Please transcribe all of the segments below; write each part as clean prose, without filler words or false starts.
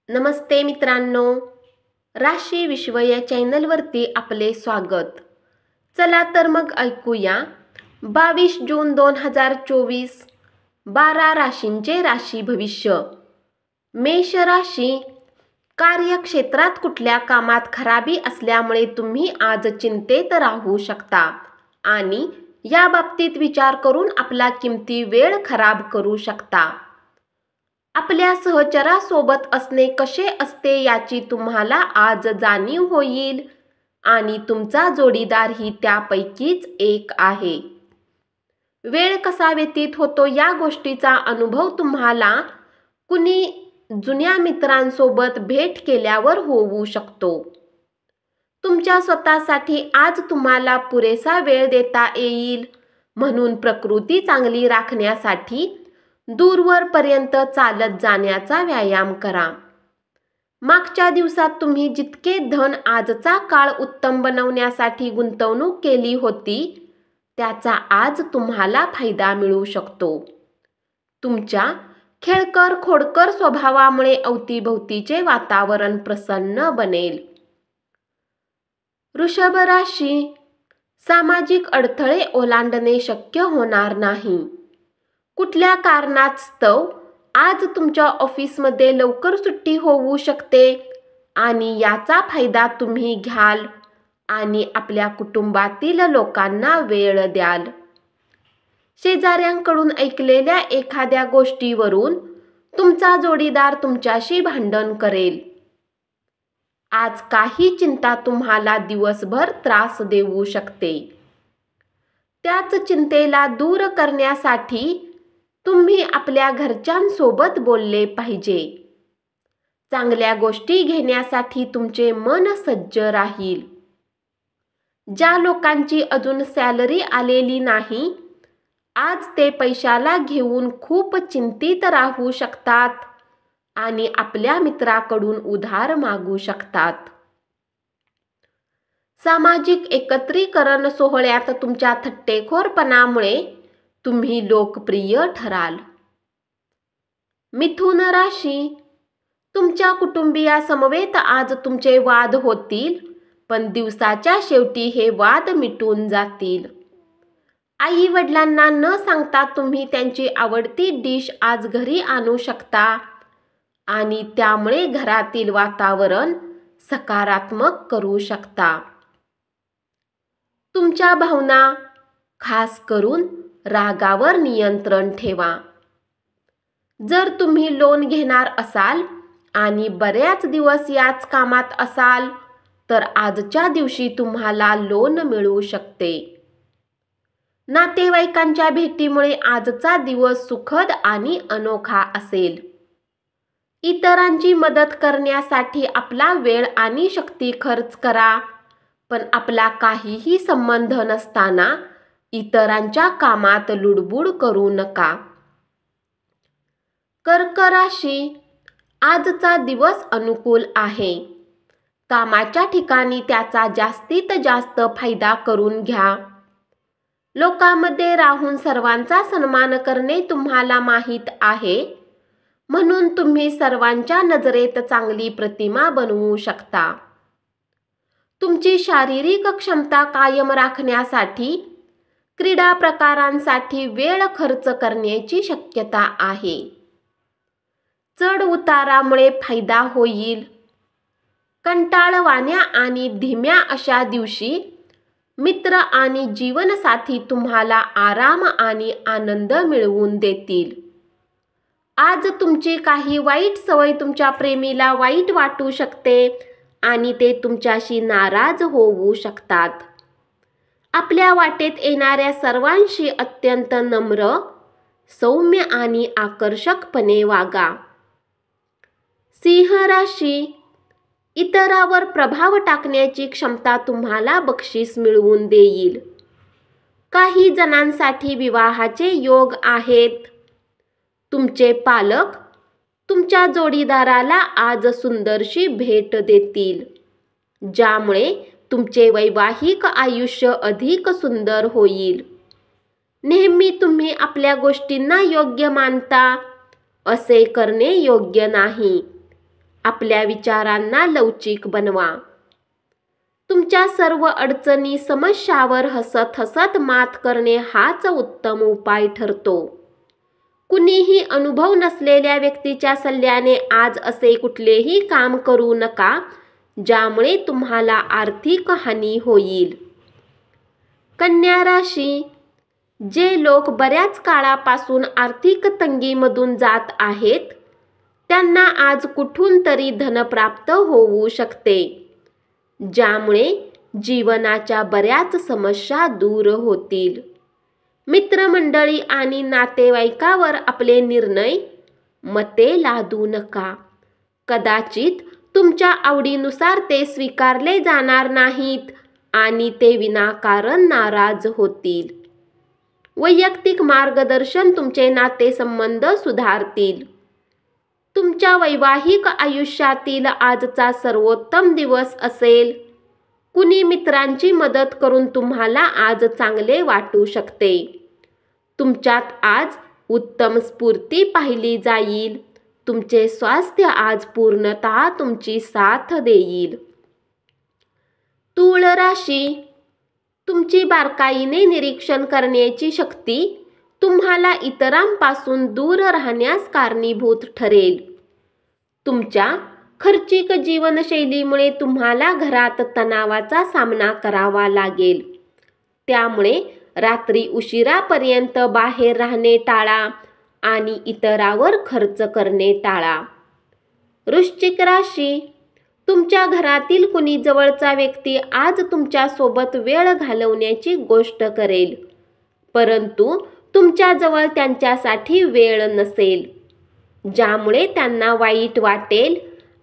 नमस्ते मित्रांनो, राशी विश्व या चॅनलवरती आपले स्वागत. चला तर मग ऐकूया 22 जून 2024 12 राशींचे राशी भविष्य. मेष राशी, कार्यक्षेत्रात कुठल्या कामात खराबी असल्यामुळे तुम्ही आज चिंतेत राहू शकता आणि या बाबतीत विचार करून आपला किमती वेळ खराब करू शकता. आपल्या सहचरासोबत असणे कसे असते याची तुम्हाला आज जाणीव होईल आणि तुमचा जोडीदारही त्यापैकीच एक आहे. वेळ कसा व्यतीत होतो या गोष्टीचा अनुभव तुम्हाला कुणी जुन्या मित्रांसोबत भेट केल्यावर होऊ शकतो. तुमच्या स्वतःसाठी आज तुम्हाला पुरेसा वेळ देता येईल, म्हणून प्रकृती चांगली राखण्यासाठी दूरवरपर्यंत चालत जाण्याचा व्यायाम करा. मागच्या दिवसात तुम्ही जितके धन आजचा काळ उत्तम बनवण्यासाठी गुंतवणूक केली होती त्याचा आज तुम्हाला फायदा मिळू शकतो. तुमच्या खेळकर खोडकर स्वभावामुळे अवतीभोवतीचे वातावरण प्रसन्न बनेल. वृषभ राशी, सामाजिक अडथळे ओलांडणे शक्य होणार नाही. कुठल्या कारणास्तव आज तुमच्या ऑफिसमध्ये लवकर सुट्टी होऊ शकते आणि याचा फायदा तुम्ही घ्याल आणि आपल्या कुटुंबातील लोकांना वेळ द्याल. शेजाऱ्यांकडून ऐकलेल्या एखाद्या गोष्टीवरून तुमचा जोडीदार तुमच्याशी भांडण करेल. आज काही चिंता तुम्हाला दिवसभर त्रास देऊ शकते. त्याच चिंतेला दूर करण्यासाठी तुम्ही आपल्या घरच्यांसोबत बोलले पाहिजे. चांगल्या गोष्टी घेण्यासाठी तुमचे मन सज्ज राहील. ज्या लोकांची अजून सॅलरी आलेली नाही, आज ते पैशाला घेऊन खूप चिंतित राहू शकतात आणि आपल्या मित्राकडून उधार मागू शकतात. सामाजिक एकत्रीकरण सोहळ्यात तुमच्या थट्टेखोरपणामुळे तुम्ही लोकप्रिय ठराल. मिथुन राशी, तुमच्या कुटुंबियासमवेत आज तुमचे वाद होतील, पण दिवसाच्या शेवटी हे वाद मिटून जातील. आई वडिलांना न सांगता तुम्ही त्यांची आवडती डिश आज घरी आणू शकता आणि त्यामुळे घरातील वातावरण सकारात्मक करू शकता. तुमच्या भावना, खास करून रागावर नियंत्रण ठेवा. जर तुम्ही लोन घेणार असाल आणि बऱ्याच दिवस याच कामात असाल तर आजच्या दिवशी तुम्हाला लोन मिळू शकते. नातेवाईकांच्या भेटीमुळे आजचा दिवस सुखद आणि अनोखा असेल. इतरांची मदत करण्यासाठी आपला वेळ आणि शक्ती खर्च करा, पण आपला काहीही संबंध नसताना इतरांच्या कामात लुडबुड करू नका. कर्क राशी, आजचा दिवस अनुकूल आहे. कामाच्या ठिकाणी त्याचा जास्तीत जास्त फायदा करून घ्या. लोकांमध्ये राहून सर्वांचा सन्मान करणे तुम्हाला माहीत आहे, म्हणून तुम्ही सर्वांच्या नजरेत चांगली प्रतिमा बनवू शकता. तुमची शारीरिक क्षमता कायम राखण्यासाठी क्रीडा प्रकारांसाठी वेळ खर्च करण्याची शक्यता आहे. चढ उतारामुळे फायदा होईल. कंटाळवाण्या आणि धीम्या अशा दिवशी मित्र आणि जीवनसाथी तुम्हाला आराम आणि आनंद मिळवून देतील. आज तुमची काही वाईट सवय तुमच्या प्रेमीला वाईट वाटू शकते आणि ते तुमच्याशी नाराज होऊ शकतात. आपल्या वाटेत येणाऱ्या सर्वांशी अत्यंत नम्र, सौम्य आणि आकर्षकपणे वागा. सिंह राशी, इतरांवर प्रभाव टाकण्याची क्षमता तुम्हाला बक्षीस मिळवून देईल. काही जणांसाठी विवाहाचे योग आहेत. तुमचे पालक तुमच्या जोडीदाराला आज सुंदरशी भेट देतील, ज्यामुळे तुमचे वैवाहिक आयुष्य अधिक सुंदर होईल. नेहमी तुम्ही आपल्या गोष्टींना योग्य मानता, असे करणे योग्य नाही. आपल्या विचारांना लवचिक बनवा. तुमच्या सर्व अडचणी समस्यावर हसत हसत मात करणे हाच उत्तम उपाय ठरतो. कुणीही अनुभव नसलेल्या व्यक्तीच्या सल्ल्याने आज असे कुठलेही काम करू नका ज्यामुळे तुम्हाला आर्थिक हानी होईल. कन्या राशी, जे लोक बऱ्याच काळापासून आर्थिक तंगीमधून जात आहेत त्यांना आज कुठून तरी धन प्राप्त होऊ शकते, ज्यामुळे जीवनाच्या बऱ्याच समस्या दूर होतील. मित्रमंडळी आणि नातेवाईकावर आपले निर्णय मते लादू नका. कदाचित तुमच्या आवडीनुसार ते स्वीकारले जाणार नाहीत आणि ते विनाकारण नाराज होतील. वैयक्तिक मार्गदर्शन तुमचे नातेसंबंध सुधारतील. तुमच्या वैवाहिक आयुष्यातील आजचा सर्वोत्तम दिवस असेल. कुणी मित्रांची मदत करून तुम्हाला आज चांगले वाटू शकते. तुमच्यात आज उत्तम स्फूर्ती पाहिली जाईल. तुमचे स्वास्थ्य आज पूर्णतः तुमची साथ देईल. तूळ राशी, तुमची बारकाईने निरीक्षण करण्याची शक्ती तुम्हाला इतरांपासून दूर राहण्यास कारणीभूत ठरेल. तुमच्या खर्चिक जीवनशैलीमुळे तुम्हाला घरात तणावाचा सामना करावा लागेल. त्यामुळे रात्री उशिरापर्यंत बाहेर राहणे टाळा आणि इतरांवर खर्च करणे टाळा. वृश्चिक राशी, तुमच्या घरातील कुणी जवळचा व्यक्ती आज तुमच्यासोबत वेळ घालवण्याची गोष्ट करेल, परंतु तुमच्याजवळ त्यांच्यासाठी वेळ नसेल, ज्यामुळे त्यांना वाईट वाटेल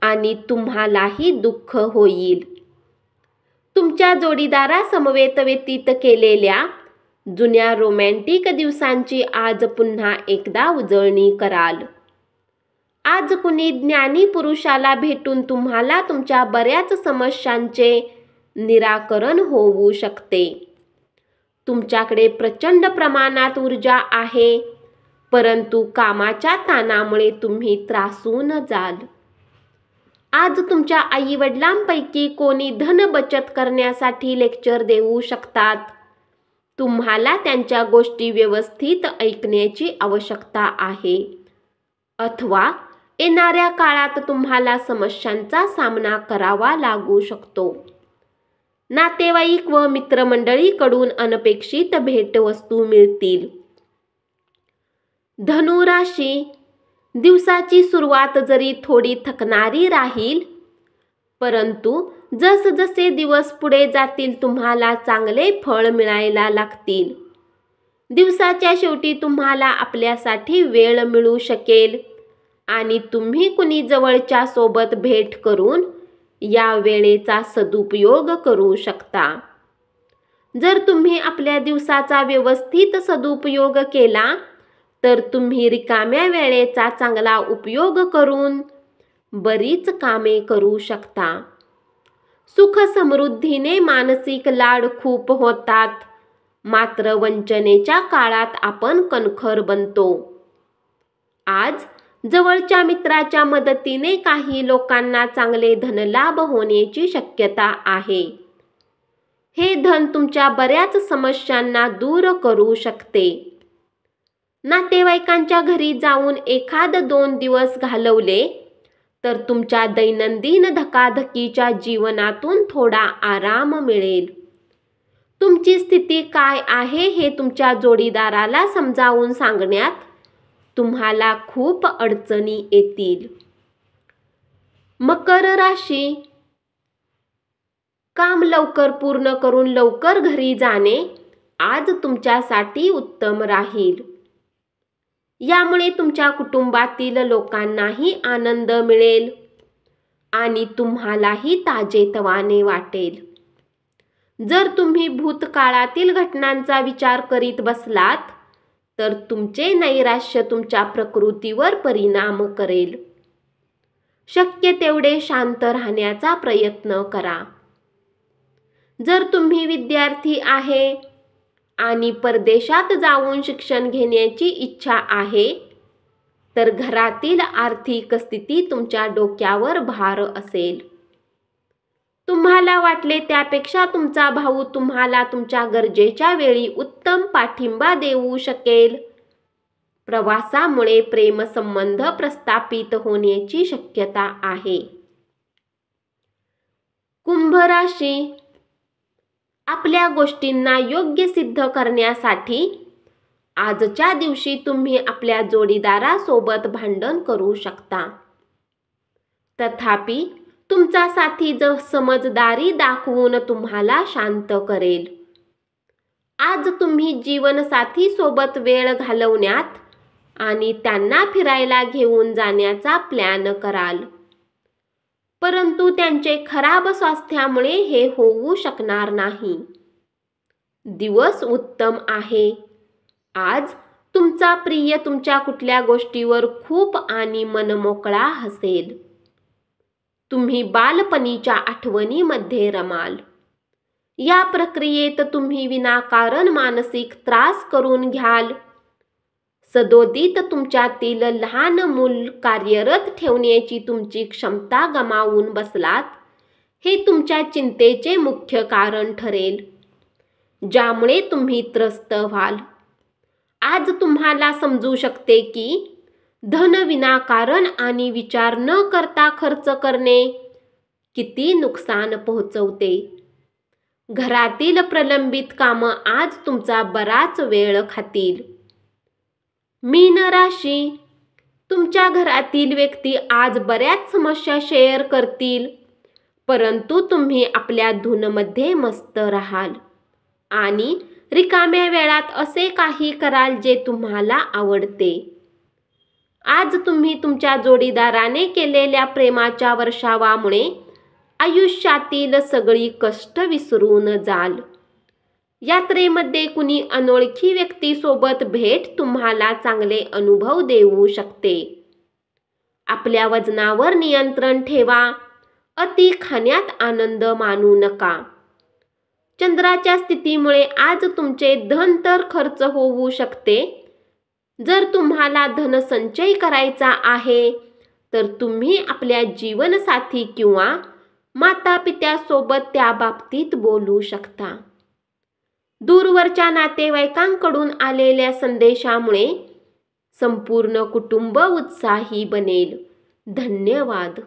आणि तुम्हालाही दुःख होईल. तुमच्या जोडीदारासमवेत व्यतीत केलेल्या जुन्या रोमॅन्टिक दिवसांची आज पुन्हा एकदा उजळणी कराल. आज कुणी ज्ञानी पुरुषाला भेटून तुम्हाला तुमच्या बऱ्याच समस्यांचे निराकरण होऊ शकते. तुमच्याकडे प्रचंड प्रमाणात ऊर्जा आहे, परंतु कामाच्या ताणामुळे तुम्ही त्रासून जाल. आज तुमच्या आई-वडिलांपैकी कोणी धन बचत करण्यासाठी लेक्चर देऊ शकतात. तुम्हाला त्यांच्या गोष्टी व्यवस्थित ऐकण्याची आवश्यकता आहे, अथवा येणाऱ्या काळात तुम्हाला समस्यांचा सामना करावा लागू शकतो. नातेवाईक व मित्रमंडळीकडून अनपेक्षित भेटवस्तू मिळतील. धनु राशी, दिवसाची सुरुवात जरी थोडी थकणारी राहील, परंतु जसजसे दिवस पुढे जातील तुम्हाला चांगले फळ मिळायला लागतील. दिवसाच्या शेवटी तुम्हाला आपल्यासाठी वेळ मिळू शकेल आणि तुम्ही कुणी जवळच्या सोबत भेट करून या वेळेचा सदुपयोग करू शकता. जर तुम्ही आपल्या दिवसाचा व्यवस्थित सदुपयोग केला तर तुम्ही रिकाम्या वेळेचा चांगला उपयोग करून बरीच कामे करू शकता. सुख समृद्धीने मानसिक लाड खूप होतात, मात्र वंचनेच्या काळात आपण कणखर बनतो. आज जवळच्या मित्राच्या मदतीने काही लोकांना चांगले धनलाभ होण्याची शक्यता आहे. हे धन तुमच्या बऱ्याच समस्यांना दूर करू शकते. नातेवाईकांच्या घरी जाऊन 1-2 दिवस घालवले तर तुमच्या दैनंदिन धकाधकीच्या जीवनातून थोडा आराम मिळेल. तुमची स्थिती काय आहे हे तुमच्या जोडीदाराला समजावून सांगण्यात तुम्हाला खूप अडचणी येतील. मकर राशी, काम लवकर पूर्ण करून लवकर घरी जाणे आज तुमच्यासाठी उत्तम राहील. यामुळे तुमच्या कुटुंबातील लोकांनाही आनंद मिळेल आणि तुम्हालाही ताजेतवाने वाटेल. जर तुम्ही भूतकाळातील घटनांचा विचार करीत बसलात तर तुमचे नैराश्य तुमच्या प्रकृतीवर परिणाम करेल. शक्य तेवढे शांत राहण्याचा प्रयत्न करा. जर तुम्ही विद्यार्थी आहे आणि परदेशात जाऊन शिक्षण घेण्याची इच्छा आहे तर घरातील आर्थिक स्थिती तुमच्या डोक्यावर भार असेल. तुम्हाला वाटले त्यापेक्षा तुमचा भाऊ तुम्हाला तुमच्या गरजेच्या वेळी उत्तम पाठिंबा देऊ शकेल. प्रवासामुळे प्रेमसंबंध प्रस्थापित होण्याची शक्यता आहे. कुंभ राशी, आपल्या गोष्टींना योग्य सिद्ध करण्यासाठी आजच्या दिवशी तुम्ही आपल्या जोडीदारासोबत भांडण करू शकता. तथापि तुमचा साथी समजदारी दाखवून तुम्हाला शांत करेल. आज तुम्ही जीवनसाथी सोबत वेळ घालवण्यात आणि त्यांना फिरायला घेऊन जाण्याचा प्लॅन कराल. परंतु त्यांचे खराब स्वास्थ्यामुळे हे होऊ शकणार नाही. दिवस उत्तम आहे. आज तुमचा प्रिय तुमच्या कुठल्या गोष्टीवर खूप आणि मनमोकळा हसेल. तुम्ही बालपणीच्या आठवणीमध्ये रमाल. या प्रक्रियेत तुम्ही विनाकारण मानसिक त्रास करून घ्याल. सदोदित तुमच्यातील लहान मूल कार्यरत ठेवण्याची तुमची क्षमता गमावून बसलात, हे तुमच्या चिंतेचे मुख्य कारण ठरेल, ज्यामुळे तुम्ही त्रस्त व्हाल. आज तुम्हाला समजू शकते की धन विनाकारण आणि विचार न करता खर्च करणे किती नुकसान पोहोचवते. घरातील प्रलंबित कामं आज तुमचा बराच वेळ खातील. मीन राशी, तुमच्या घरातील व्यक्ती आज बऱ्याच समस्या शेअर करतील, परंतु तुम्ही आपल्या धूनमध्ये मस्त राहाल आणि रिकाम्या वेळात असे काही कराल जे तुम्हाला आवडते. आज तुम्ही तुमच्या जोडीदाराने केलेल्या प्रेमाच्या वर्षावामुळे आयुष्यातील सगळी कष्ट विसरून जाल. यात्रेमध्ये कुणी अनोळखी व्यक्तीसोबत भेट तुम्हाला चांगले अनुभव देऊ शकते. आपल्या वजनावर नियंत्रण ठेवा. अति खाण्यात आनंद मानू नका. चंद्राच्या स्थितीमुळे आज तुमचे धन तर खर्च होऊ शकते. जर तुम्हाला धनसंचय करायचा आहे तर तुम्ही आपल्या जीवनसाथी किंवा मातापित्यासोबत त्याबाबतीत बोलू शकता. दूरवरच्या नातेवाईकांकडून आलेल्या संदेशामुळे संपूर्ण कुटुंब उत्साही बनेल. धन्यवाद.